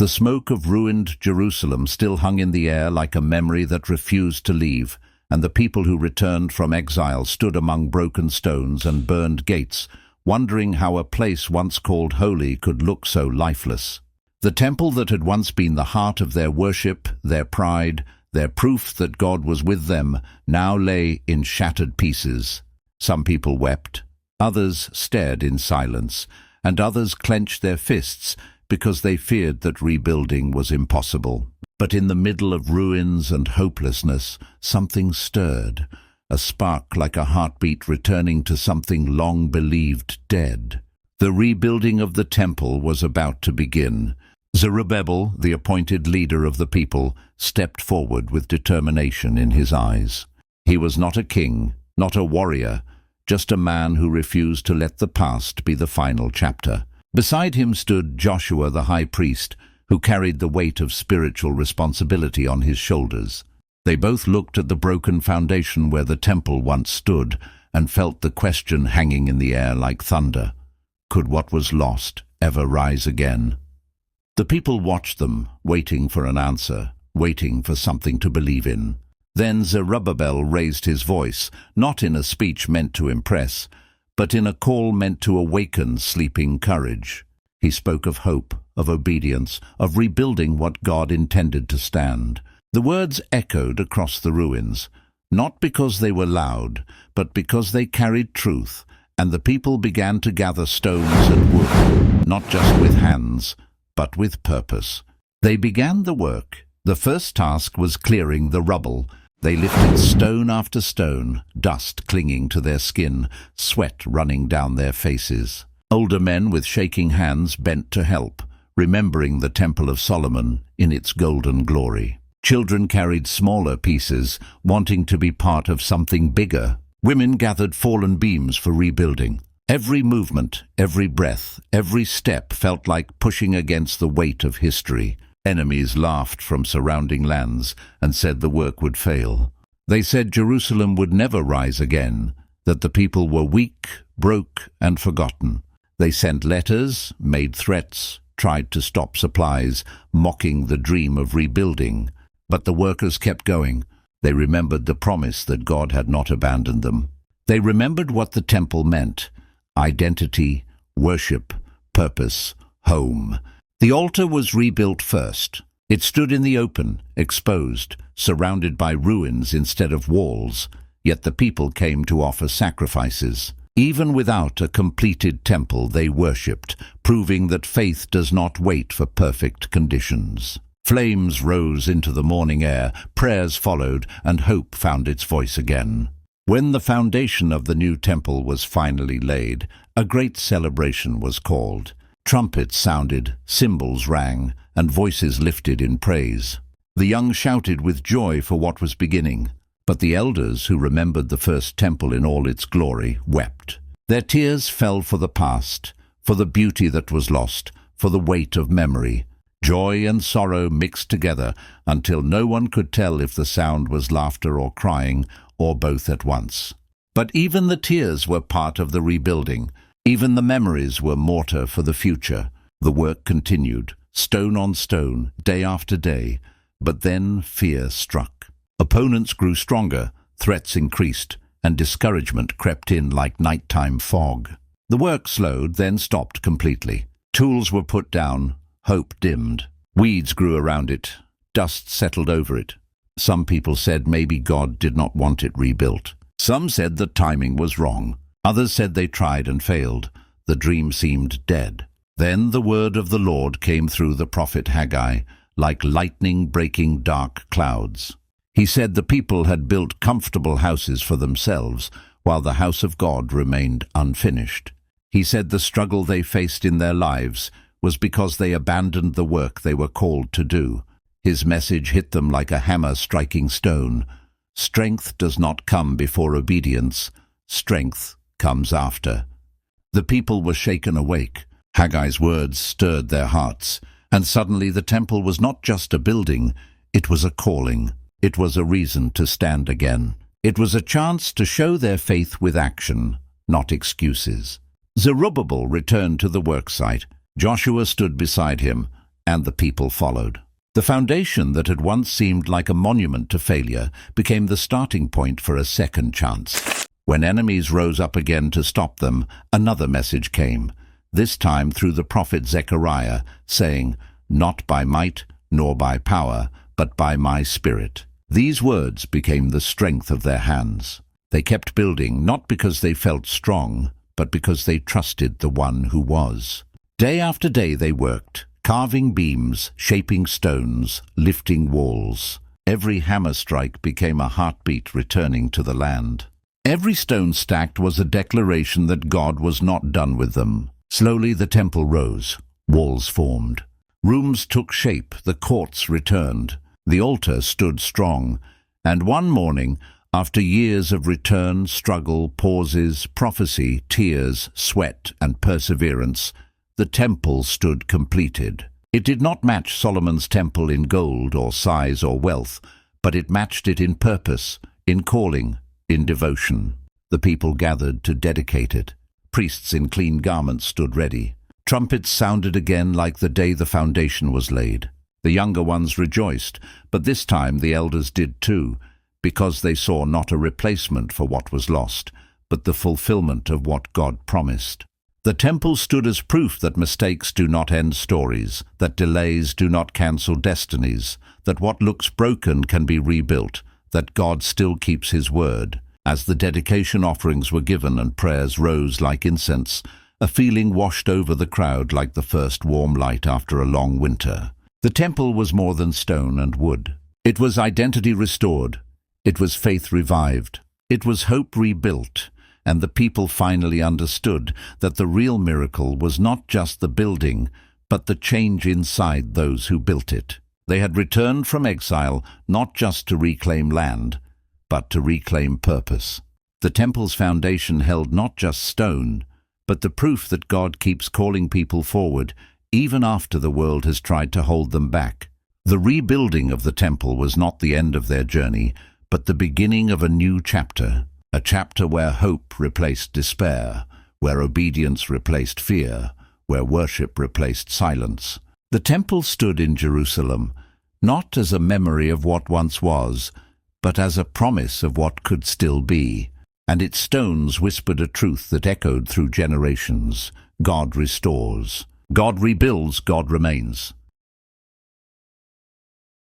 The smoke of ruined Jerusalem still hung in the air like a memory that refused to leave, and the people who returned from exile stood among broken stones and burned gates, wondering how a place once called holy could look so lifeless. The temple that had once been the heart of their worship, their pride, their proof that God was with them, now lay in shattered pieces. Some people wept, others stared in silence, and others clenched their fists because they feared that rebuilding was impossible. But in the middle of ruins and hopelessness, something stirred, a spark like a heartbeat returning to something long believed dead. The rebuilding of the temple was about to begin. Zerubbabel, the appointed leader of the people, stepped forward with determination in his eyes. He was not a king, not a warrior, just a man who refused to let the past be the final chapter. Beside him stood Joshua the high priest, who carried the weight of spiritual responsibility on his shoulders. They both looked at the broken foundation where the temple once stood and felt the question hanging in the air like thunder. Could what was lost ever rise again? The people watched them, waiting for an answer, waiting for something to believe in. Then Zerubbabel raised his voice, not in a speech meant to impress, but in a call meant to awaken sleeping courage. He spoke of hope, of obedience, of rebuilding what God intended to stand. The words echoed across the ruins, not because they were loud, but because they carried truth, and the people began to gather stones and wood, not just with hands, but with purpose. They began the work. The first task was clearing the rubble. They lifted stone after stone, dust clinging to their skin, sweat running down their faces. Older men with shaking hands bent to help, remembering the Temple of Solomon in its golden glory. Children carried smaller pieces, wanting to be part of something bigger. Women gathered fallen beams for rebuilding. Every movement, every breath, every step felt like pushing against the weight of history. Enemies laughed from surrounding lands and said the work would fail. They said Jerusalem would never rise again, that the people were weak, broke, and forgotten. They sent letters, made threats, tried to stop supplies, mocking the dream of rebuilding. But the workers kept going. They remembered the promise that God had not abandoned them. They remembered what the temple meant: identity, worship, purpose, home. The altar was rebuilt first. It stood in the open, exposed, surrounded by ruins instead of walls, yet the people came to offer sacrifices. Even without a completed temple, they worshipped, proving that faith does not wait for perfect conditions. Flames rose into the morning air, prayers followed, and hope found its voice again. When the foundation of the new temple was finally laid, a great celebration was called. Trumpets sounded, cymbals rang, and voices lifted in praise. The young shouted with joy for what was beginning, but the elders, who remembered the first temple in all its glory, wept. Their tears fell for the past, for the beauty that was lost, for the weight of memory. Joy and sorrow mixed together until no one could tell if the sound was laughter or crying, or both at once. But even the tears were part of the rebuilding. Even the memories were mortar for the future. The work continued, stone on stone, day after day. But then fear struck. Opponents grew stronger, threats increased, and discouragement crept in like nighttime fog. The work slowed, then stopped completely. Tools were put down, hope dimmed. Weeds grew around it, dust settled over it. Some people said maybe God did not want it rebuilt. Some said the timing was wrong. Others said they tried and failed. The dream seemed dead. Then the word of the Lord came through the prophet Haggai, like lightning breaking dark clouds. He said the people had built comfortable houses for themselves, while the house of God remained unfinished. He said the struggle they faced in their lives was because they abandoned the work they were called to do. His message hit them like a hammer striking stone. Strength does not come before obedience. Strength comes after. The people were shaken awake. Haggai's words stirred their hearts, and suddenly the temple was not just a building, it was a calling. It was a reason to stand again. It was a chance to show their faith with action, not excuses. Zerubbabel returned to the worksite. Joshua stood beside him, and the people followed. The foundation that had once seemed like a monument to failure became the starting point for a second chance. When enemies rose up again to stop them, another message came, this time through the prophet Zechariah, saying, "Not by might nor by power, but by my Spirit." These words became the strength of their hands. They kept building, not because they felt strong, but because they trusted the one who was. Day after day they worked, carving beams, shaping stones, lifting walls. Every hammer strike became a heartbeat returning to the land. Every stone stacked was a declaration that God was not done with them. Slowly the temple rose, walls formed. Rooms took shape, the courts returned. The altar stood strong, and one morning, after years of return, struggle, pauses, prophecy, tears, sweat, and perseverance, the temple stood completed. It did not match Solomon's temple in gold or size or wealth, but it matched it in purpose, in calling, in devotion. The people gathered to dedicate it. Priests in clean garments stood ready. Trumpets sounded again like the day the foundation was laid. The younger ones rejoiced, but this time the elders did too, because they saw not a replacement for what was lost, but the fulfillment of what God promised. The temple stood as proof that mistakes do not end stories, that delays do not cancel destinies, that what looks broken can be rebuilt, that God still keeps his word. As the dedication offerings were given and prayers rose like incense, a feeling washed over the crowd like the first warm light after a long winter. The temple was more than stone and wood. It was identity restored. It was faith revived. It was hope rebuilt. And the people finally understood that the real miracle was not just the building, but the change inside those who built it. They had returned from exile not just to reclaim land, but to reclaim purpose. The temple's foundation held not just stone, but the proof that God keeps calling people forward, even after the world has tried to hold them back. The rebuilding of the temple was not the end of their journey, but the beginning of a new chapter. A chapter where hope replaced despair, where obedience replaced fear, where worship replaced silence. The temple stood in Jerusalem, not as a memory of what once was, but as a promise of what could still be. And its stones whispered a truth that echoed through generations. God restores. God rebuilds, God remains.